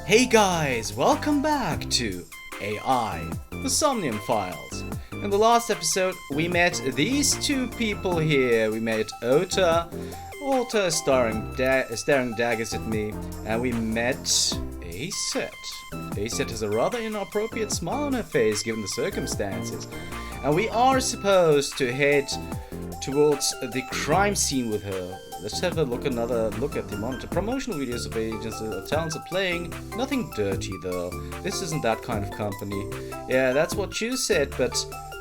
Hey guys, welcome back to AI, the Somnium Files. In the last episode, we met these two people here. We met Ota staring daggers at me, and we met Aset. Aset has a rather inappropriate smile on her face given the circumstances. And we are supposed to head towards the crime scene with her. Let's have another look at the monitor. Promotional videos of agents or talents are playing. Nothing dirty though. This isn't that kind of company. Yeah, that's what you said, but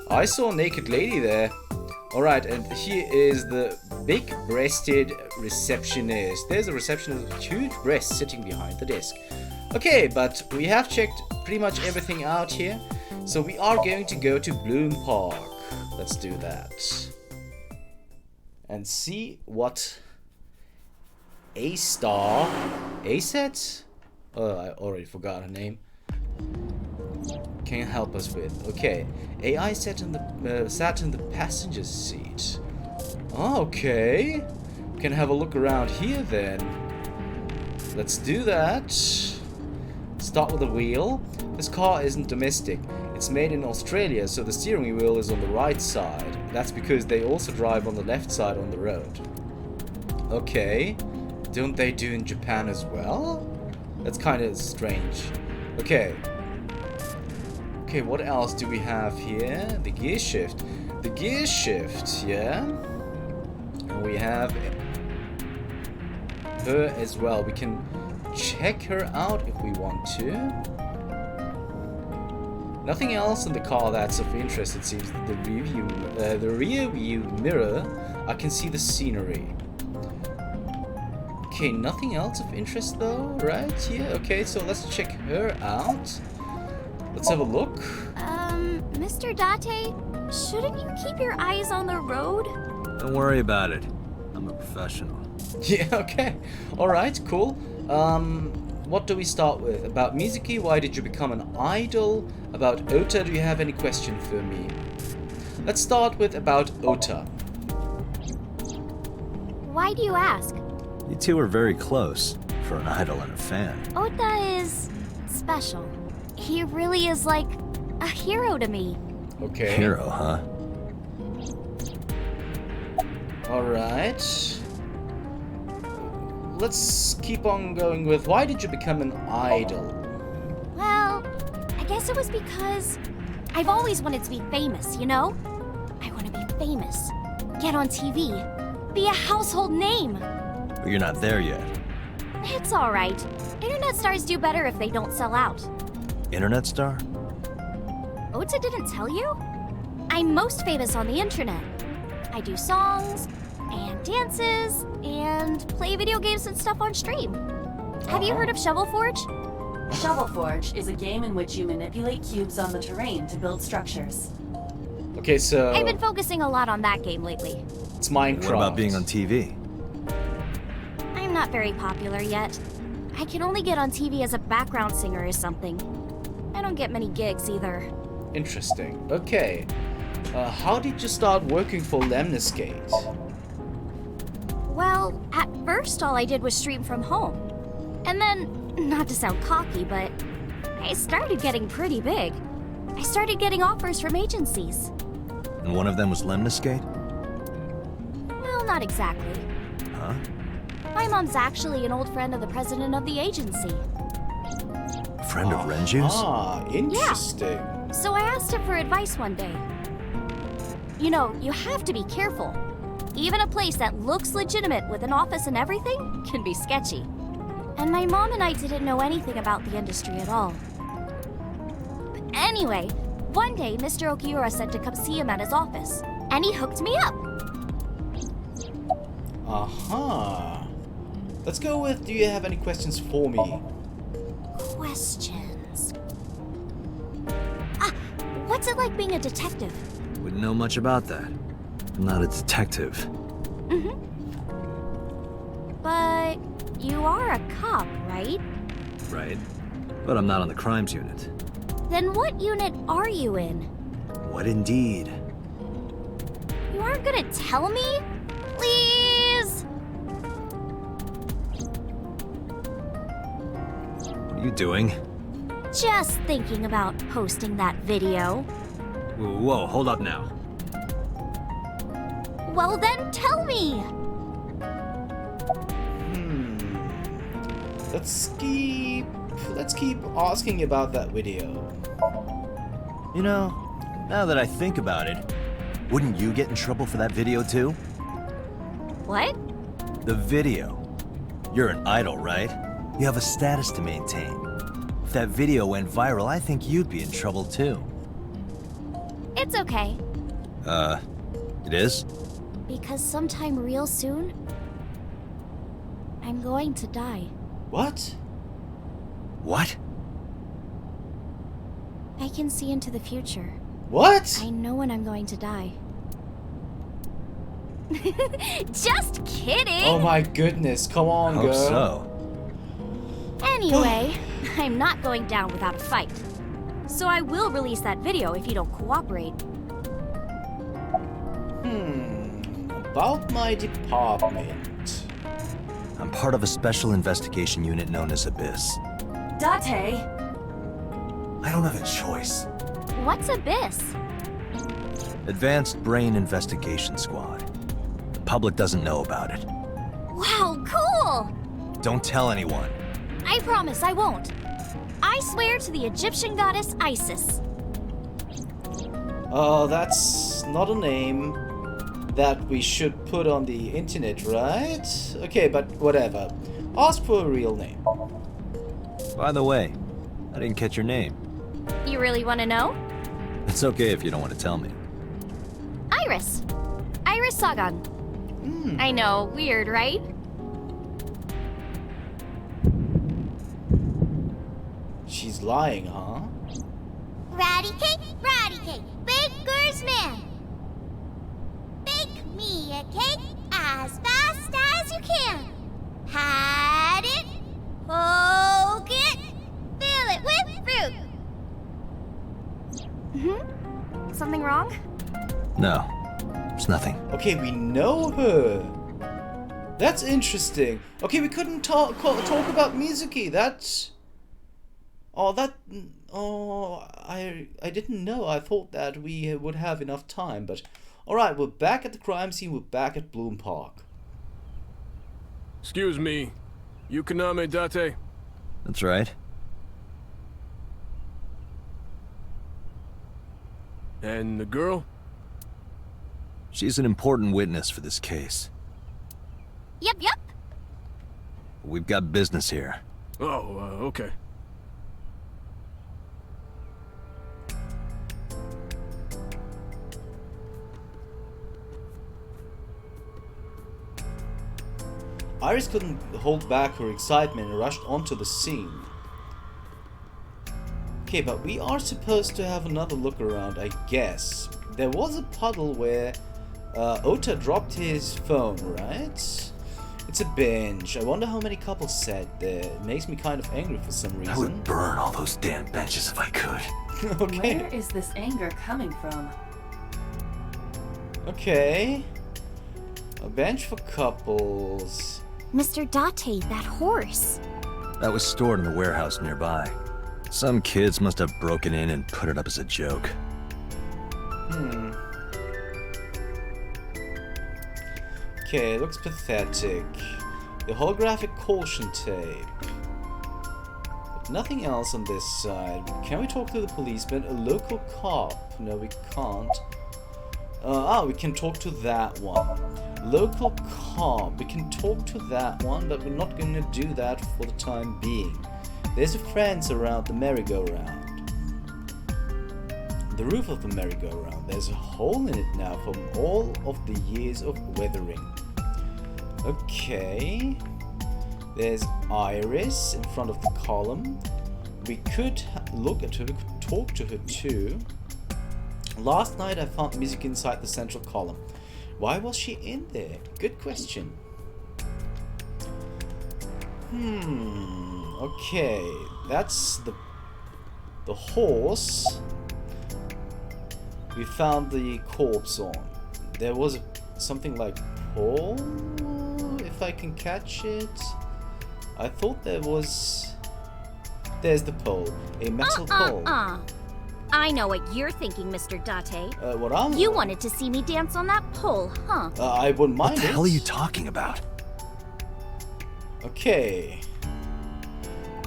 I saw a naked lady there. Alright, and here is the big-breasted receptionist. There's a receptionist with huge breasts sitting behind the desk. Okay, but we have checked pretty much everything out here. So we are going to go to Bloom Park. Let's do that. And see what Aset? Oh, I already forgot her name. Can help us with. Okay, AI sat in the passenger seat. Okay, can have a look around here then. Let's do that. Start with the wheel. This car isn't domestic. It's made in Australia, so the steering wheel is on the right side. That's because they also drive on the left side on the road. Okay. Don't they do in Japan as well? That's kind of strange. Okay. Okay, what else do we have here? The gear shift. The gear shift, yeah. And we have her as well. We can check her out if we want to. Nothing else in the car that's of interest, it seems. The rear view mirror, I can see the scenery. Okay, nothing else of interest though, right? Yeah, okay, so let's check her out. Let's have a look. Mr. Date, shouldn't you keep your eyes on the road? Don't worry about it. I'm a professional. Yeah, okay. Alright, cool. What do we start with? About Mizuki, why did you become an idol? About Ota, do you have any question for me? Let's start with about Ota. Why do you ask? You two are very close for an idol and a fan. Ota is special. He really is like a hero to me. Okay. Hero, huh? Alright. Let's keep on going with why did you become an idol? Well, I guess it was because I've always wanted to be famous, you know? I want to be famous, get on TV, be a household name. But you're not there yet. It's alright. Internet stars do better if they don't sell out. Internet star? Ota didn't tell you? I'm most famous on the internet. I do songs and dances and play video games and stuff on stream. Have you heard of Shovel Forge? Shovel Forge is a game in which you manipulate cubes on the terrain to build structures. Okay, so I've been focusing a lot on that game lately. it's Minecraft. What about being on TV? I'm not very popular yet. I can only get on TV as a background singer or something. I don't get many gigs either. Interesting. Okay. How did you start working for Lemniscate? Well, at first all I did was stream from home. And then, not to sound cocky, but I started getting pretty big. I started getting offers from agencies. And one of them was Lemniscate? Well, not exactly. Huh? My mom's actually an old friend of the president of the agency. A friend of Renju's? Ah, interesting. So I asked him for advice one day. You know, you have to be careful. Even a place that looks legitimate with an office and everything can be sketchy. And my mom and I didn't know anything about the industry at all. But anyway, one day Mr. Okiura said to come see him at his office, and he hooked me up. Aha. Let's go with, do you have any questions for me? Questions. What's it like being a detective? Wouldn't know much about that. I'm not a detective. Mm-hmm. But you are a cop, right? Right. But I'm not on the crimes unit. Then what unit are you in? What indeed? You aren't gonna tell me? Please? you doing? Just thinking about posting that video. Whoa, hold up now. Well then, tell me! Let's keep asking about that video. You know, now that I think about it, wouldn't you get in trouble for that video too? What? The video. You're an idol, right? You have a status to maintain. If that video went viral, I think you'd be in trouble too. It's okay. It is? Because sometime real soon, I'm going to die. What? What? I can see into the future. What? I know when I'm going to die. Just kidding! Oh my goodness, come on, Hope girl. So. Anyway, I'm not going down without a fight. So I will release that video if you don't cooperate. About my department. I'm part of a special investigation unit known as Abyss. Date! I don't have a choice. What's Abyss? Advanced Brain Investigation Squad. The public doesn't know about it. Wow, cool! Don't tell anyone. I promise I won't. I swear to the Egyptian goddess Isis. Oh, that's not a name that we should put on the internet, right? Okay, but whatever. Ask for a real name. By the way, I didn't catch your name. You really want to know? It's okay if you don't want to tell me. Iris. Iris Sagan. I know, weird, right? She's lying, huh? Ratty cake, baker's man. Bake me a cake as fast as you can. Hide it, poke it, fill it with fruit. Something wrong? No, it's nothing. Okay, we know her. That's interesting. Okay, we couldn't talk about Mizuki. That's... I didn't know. I thought that we would have enough time, but... Alright, we're back at the crime scene. We're back at Bloom Park. Excuse me. Yukaname Date? That's right. And the girl? She's an important witness for this case. Yep. We've got business here. Oh, okay. Iris couldn't hold back her excitement and rushed onto the scene. Okay, but we are supposed to have another look around, I guess. There was a puddle where Ota dropped his phone, right? It's a bench. I wonder how many couples sat there. It makes me kind of angry for some reason. I would burn all those damn benches if I could. Okay. Where is this anger coming from? Okay. A bench for couples. Mr. Date, that horse. That was stored in the warehouse nearby. Some kids must have broken in and put it up as a joke. Okay, looks pathetic. The holographic caution tape. But nothing else on this side. Can we talk to the policeman? A local cop? No, we can't. We can talk to that one. Local cop. We can talk to that one, but we're not gonna do that for the time being. There's a fence around the merry-go-round. The roof of the merry-go-round. There's a hole in it now from all of the years of weathering. Okay. There's Iris in front of the column. We could look at her, we could talk to her too. Last night I found music inside the central column. Why was she in there? Good question. Okay. That's the horse we found the corpse on. There was something like Paul, if I can catch it. I thought there was There's the pole. A metal pole. I know what you're thinking, Mr. Date. What I'm... You wanted to see me dance on that pole, huh? I wouldn't mind What the it. hell are you talking about? Okay.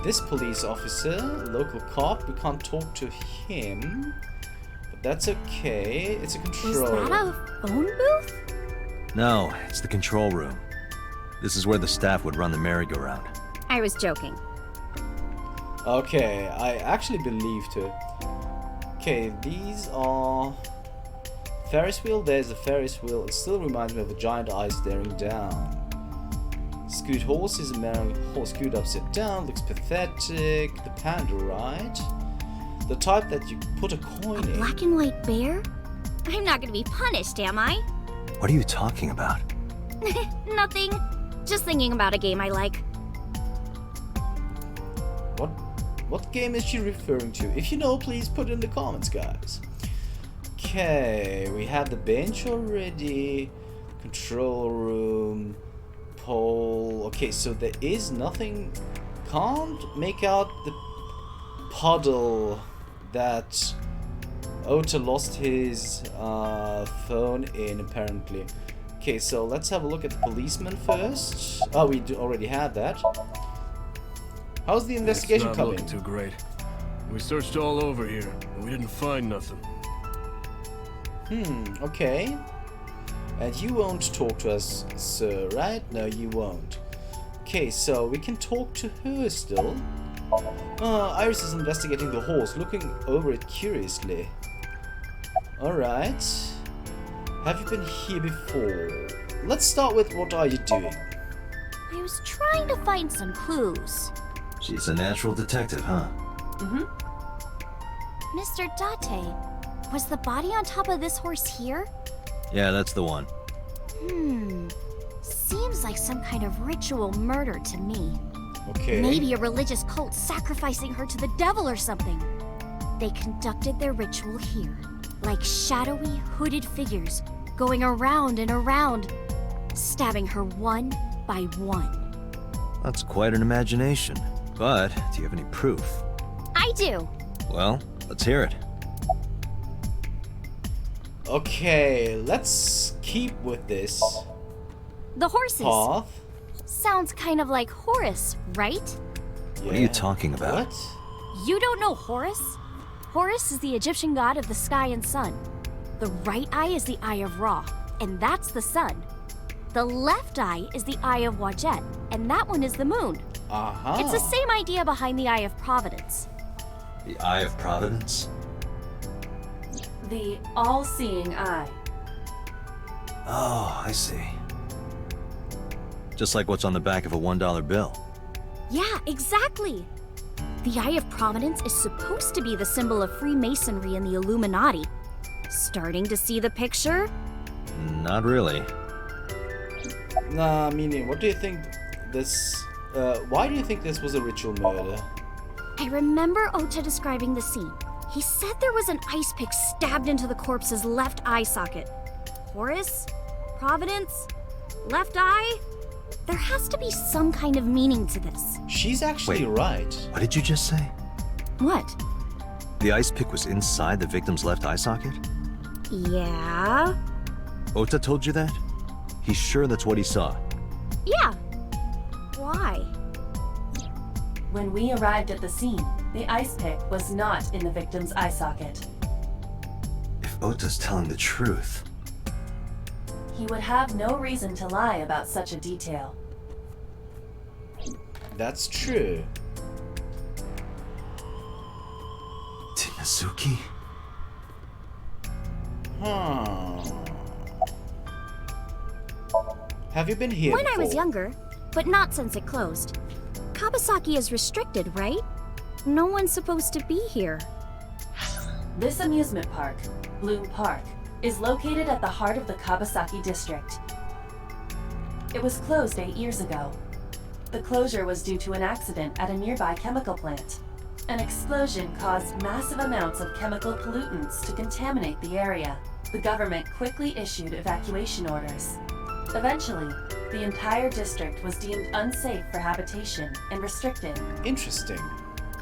This police officer, local cop, we can't talk to him. But that's okay. It's a control. Is that a phone booth? No, it's the control room. This is where the staff would run the merry-go-round. I was joking. Okay, I actually believed her. Okay, these are... Ferris wheel, there's a Ferris wheel. It still reminds me of a giant eye staring down. Scoot horse is a merry horse. Scoot upside down, looks pathetic. The panda, right? The type that you put a coin in. Black and white bear? I'm not gonna be punished, am I? What are you talking about? Nothing. Just thinking about a game I like. What game is she referring to? If you know, please put it in the comments, guys. Okay, we have the bench already. Control room. Pole. Okay, so there is nothing. Can't make out the puddle that Ota lost his phone in, apparently. Okay, so let's have a look at the policeman first. Oh, we already had that. How's the investigation It's not coming? looking too great. We searched all over here, and we didn't find nothing. Okay. And you won't talk to us, sir, right? No, you won't. Okay, so we can talk to her still. Iris is investigating the horse, looking over it curiously. Alright. Have you been here before? Let's start with what are you doing? I was trying to find some clues. She's a natural detective, huh? Mr. Date, was the body on top of this horse here? Yeah, that's the one. Seems like some kind of ritual murder to me. Okay. Maybe a religious cult sacrificing her to the devil or something. They conducted their ritual here, like shadowy, hooded figures, going around and around, stabbing her one by one. That's quite an imagination. But, do you have any proof? I do. Well, let's hear it. Okay, let's keep with this The horses. path. Sounds kind of like Horus, right? What are you talking about? What? You don't know Horus? Horus is the Egyptian god of the sky and sun. The right eye is the eye of Ra, and that's the sun. The left eye is the eye of Wajet, and that one is the moon. Uh-huh. It's the same idea behind the Eye of Providence. The Eye of Providence? The all-seeing eye. Oh, I see. Just like what's on the back of a $1 bill. Yeah, exactly. The Eye of Providence is supposed to be the symbol of Freemasonry and the Illuminati. Starting to see the picture? Not really. Nah, meaning, what do you think this... why do you think this was a ritual murder? I remember Ota describing the scene. He said there was an ice pick stabbed into the corpse's left eye socket. Horus? Providence? Left eye? There has to be some kind of meaning to this. She's actually Wait. right. What did you just say? What? The ice pick was inside the victim's left eye socket? Yeah? Ota told you that? He's sure that's what he saw. Yeah. Why? When we arrived at the scene, the ice pick was not in the victim's eye socket. If Ota's telling the truth... He would have no reason to lie about such a detail. That's true. Tinazuki? Huh. Have you been here When I before? was younger, but not since it closed. Kawasaki is restricted, right? No one's supposed to be here. This amusement park, Bloom Park, is located at the heart of the Kawasaki district. It was closed 8 years ago. The closure was due to an accident at a nearby chemical plant. An explosion caused massive amounts of chemical pollutants to contaminate the area. The government quickly issued evacuation orders. Eventually, the entire district was deemed unsafe for habitation and restricted. Interesting.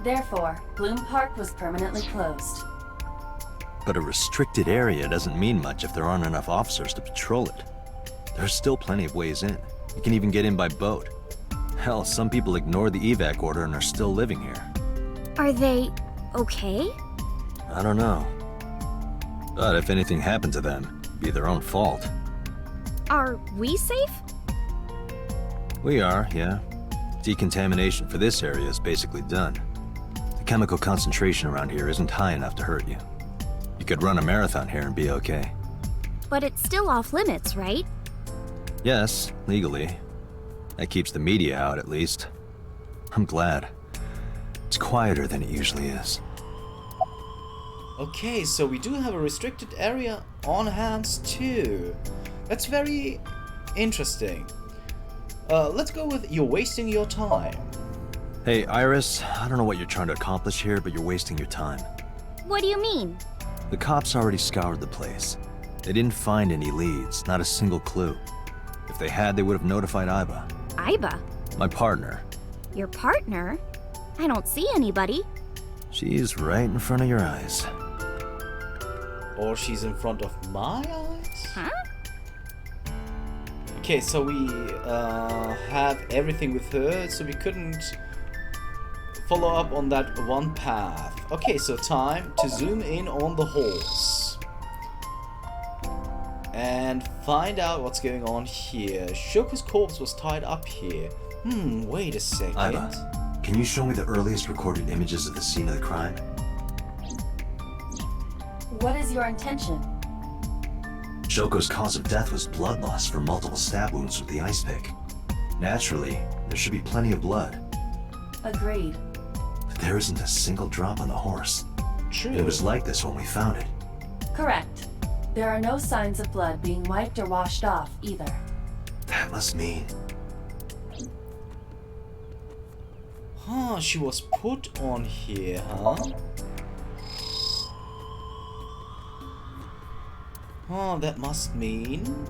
Therefore, Bloom Park was permanently closed. But a restricted area doesn't mean much if there aren't enough officers to patrol it. There's still plenty of ways in. You can even get in by boat. Hell, some people ignore the evac order and are still living here. Are they okay? I don't know. But if anything happened to them, it'd be their own fault. Are we safe? We are, yeah. Decontamination for this area is basically done. The chemical concentration around here isn't high enough to hurt you. You could run a marathon here and be okay. But it's still off limits, right? Yes, legally. That keeps the media out, at least. I'm glad. It's quieter than it usually is. Okay, so we do have a restricted area on hands too. That's very interesting. Let's go with you're wasting your time. Hey, Iris, I don't know what you're trying to accomplish here, but you're wasting your time. What do you mean? The cops already scoured the place. They didn't find any leads, not a single clue. If they had, they would have notified Iba. Iba? My partner. Your partner? I don't see anybody. She's right in front of your eyes. Or she's in front of my eyes? Huh? Okay, so we have everything with her, so we couldn't follow up on that one path. Okay, so time to zoom in on the horse. And find out what's going on here. Shoko's corpse was tied up here. Wait a second. Iba, can you show me the earliest recorded images of the scene of the crime? What is your intention? Shoko's cause of death was blood loss from multiple stab wounds with the ice pick. Naturally, there should be plenty of blood. Agreed. But there isn't a single drop on the horse. True. It was like this when we found it. Correct. There are no signs of blood being wiped or washed off, either. That must mean... Huh, she was put on here, huh? Oh, that must mean...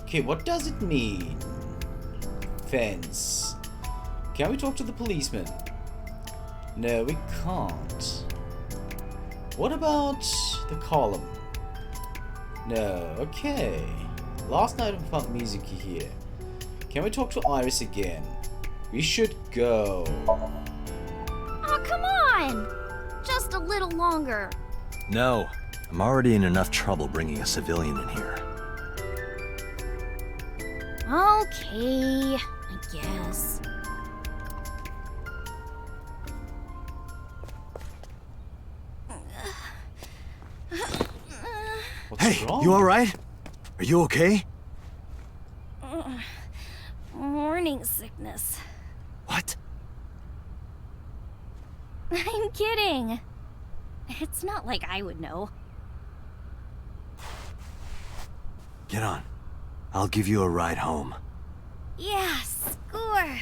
Okay, what does it mean? Fence. Can we talk to the policeman? No, we can't. What about the column? No, okay. Last night we found Mizuki here. Can we talk to Iris again? We should go. Oh, come on! Just a little longer. No, I'm already in enough trouble bringing a civilian in here. Okay, I guess. What's wrong? You alright? Are you okay? Morning sickness. What? I'm kidding. It's not like I would know. Get on. I'll give you a ride home. Yeah, score.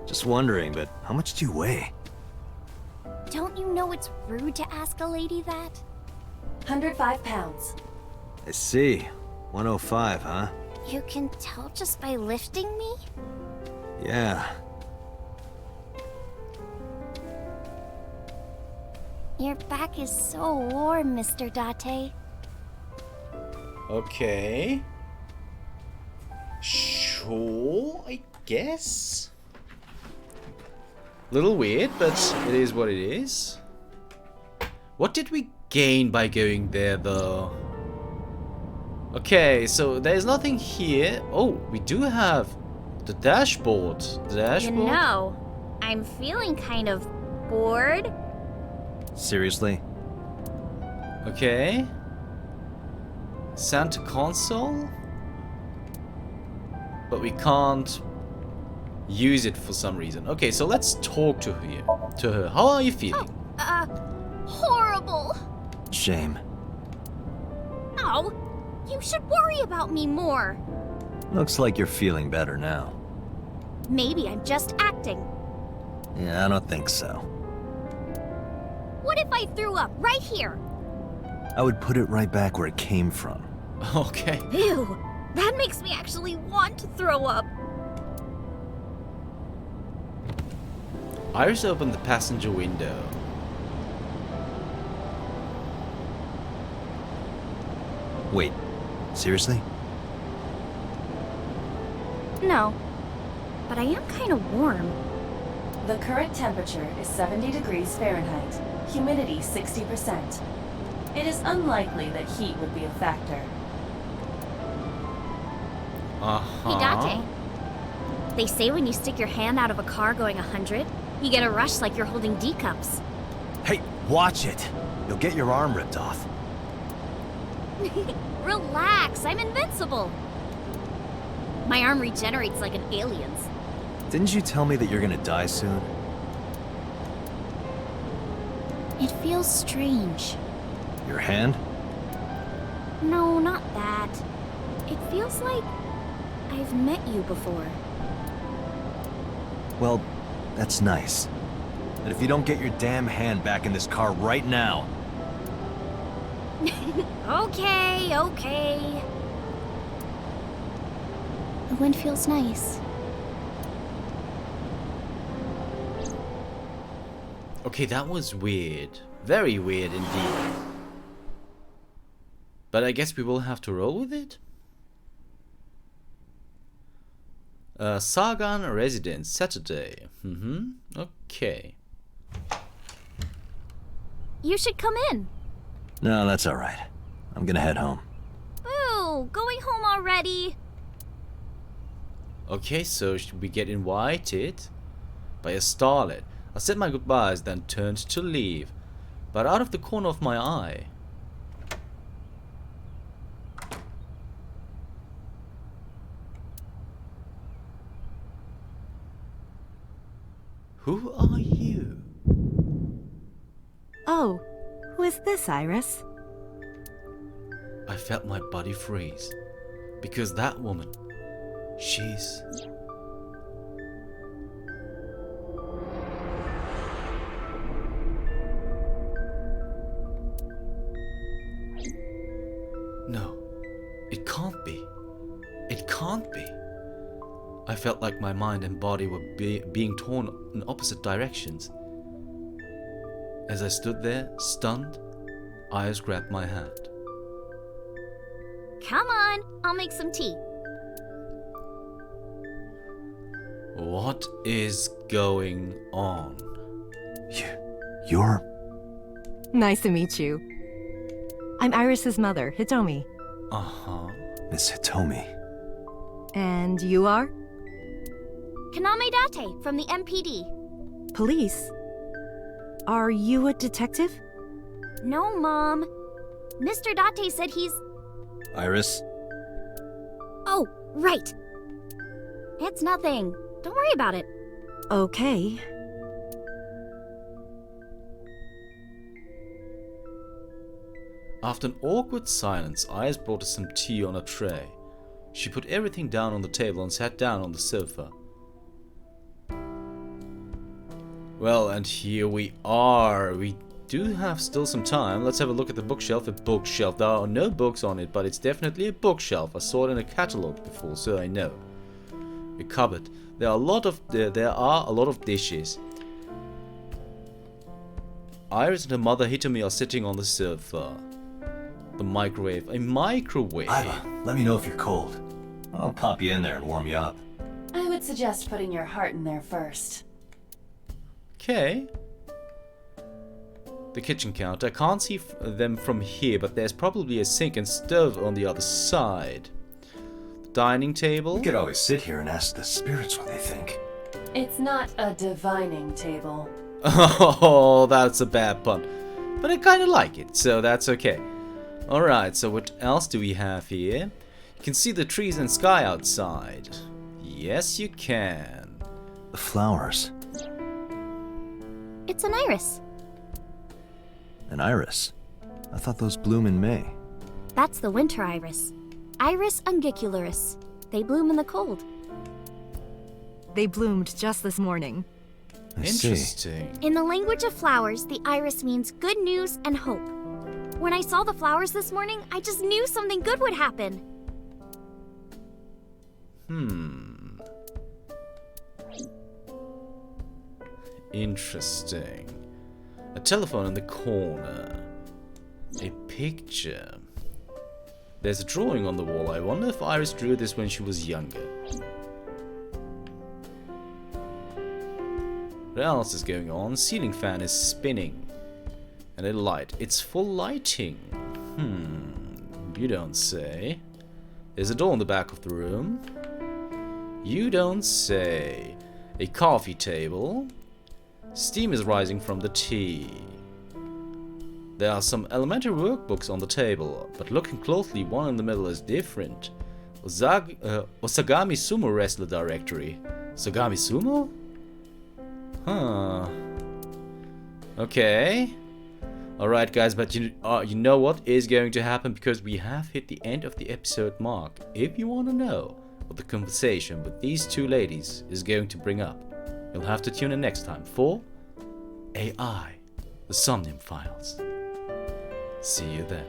Just wondering, but how much do you weigh? Don't you know it's rude to ask a lady that? 105 pounds. I see. 105, huh? You can tell just by lifting me? Yeah. Your back is so warm, Mr. Date. Okay. Sure, I guess. Little weird, but it is what it is. What did we gain by going there, though? Okay, so there's nothing here. Oh, we do have the dashboard. The dashboard? You know, I'm feeling kind of bored. Seriously? Okay. Center console? But we can't use it for some reason. Okay, so let's talk to her. How are you feeling? Horrible. Shame. Oh, you should worry about me more. Looks like you're feeling better now. Maybe I'm just acting. Yeah, I don't think so. What if I threw up right here? I would put it right back where it came from. Okay. Ew, That makes me actually want to throw up. Iris opened the passenger window. Wait, seriously? No, but I am kind of warm. The current temperature is 70 degrees Fahrenheit, humidity 60%. It is unlikely that heat would be a factor. Hidate. They say when you stick your hand out of a car going 100, you get a rush like you're holding D cups. Hey, watch it! You'll get your arm ripped off. Relax, I'm invincible. My arm regenerates like an alien's. Didn't you tell me that you're gonna die soon? It feels strange. Your hand? No, not that. It feels like I've met you before. Well, that's nice. But if you don't get your damn hand back in this car right now... Okay. The wind feels nice. Okay, that was weird. Very weird indeed. But I guess we will have to roll with it? Sagan Residence, Saturday. Okay. You should come in. No, that's alright. I'm gonna head home. Ooh, going home already? Okay, so should we get invited by a starlet? I said my goodbyes, then turned to leave. But out of the corner of my eye... Who are you? Oh, who is this, Iris? I felt my body freeze. Because that woman, she's... No, it can't be. It can't be. I felt like my mind and body were being torn in opposite directions. As I stood there, stunned, Iris grabbed my hand. Come on, I'll make some tea. What is going on? You're... Nice to meet you. I'm Iris's mother, Hitomi. Uh-huh. Miss Hitomi. And you are? Kaname Date from the MPD. Police? Are you a detective? No, Mom. Mr. Date said he's... Iris? Oh, right. It's nothing. Don't worry about it. Okay. After an awkward silence, Iris brought us some tea on a tray. She put everything down on the table and sat down on the sofa. Well, and here we are. We do have still some time. Let's have a look at the bookshelf. A bookshelf. There are no books on it, but it's definitely a bookshelf. I saw it in a catalog before, so I know. A cupboard. There are a lot of dishes. Iris and her mother Hitomi are sitting on the sofa. The microwave. A microwave. Iva, let me know if you're cold. I'll pop you in there and warm you up. I would suggest putting your heart in there first. Okay. The kitchen counter. I can't see them from here, but there's probably a sink and stove on the other side. The dining table. We could always sit here and ask the spirits what they think. It's not a divining table. Oh, that's a bad pun. But I kind of like it, so that's okay. Alright, so what else do we have here? You can see the trees and sky outside. Yes, you can. The flowers. It's an iris. An iris? I thought those bloom in May. That's the winter iris. Iris ungicularis. They bloom in the cold. They bloomed just this morning. I see. Interesting. In the language of flowers, the iris means good news and hope. When I saw the flowers this morning, I just knew something good would happen. Interesting. A telephone in the corner. A picture. There's a drawing on the wall. I wonder if Iris drew this when she was younger. What else is going on? Ceiling fan is spinning. And a light. It's full lighting. You don't say. There's a door in the back of the room. You don't say. A coffee table. Steam is rising from the tea. There are some elementary workbooks on the table, but looking closely, one in the middle is different. Osagami Sumo Wrestler Directory. Osagami Sumo? Huh. Okay. Alright guys, but you know what is going to happen, because we have hit the end of the episode mark. If you want to know what the conversation with these two ladies is going to bring up, you'll have to tune in next time for AI, the Somnium Files. See you then.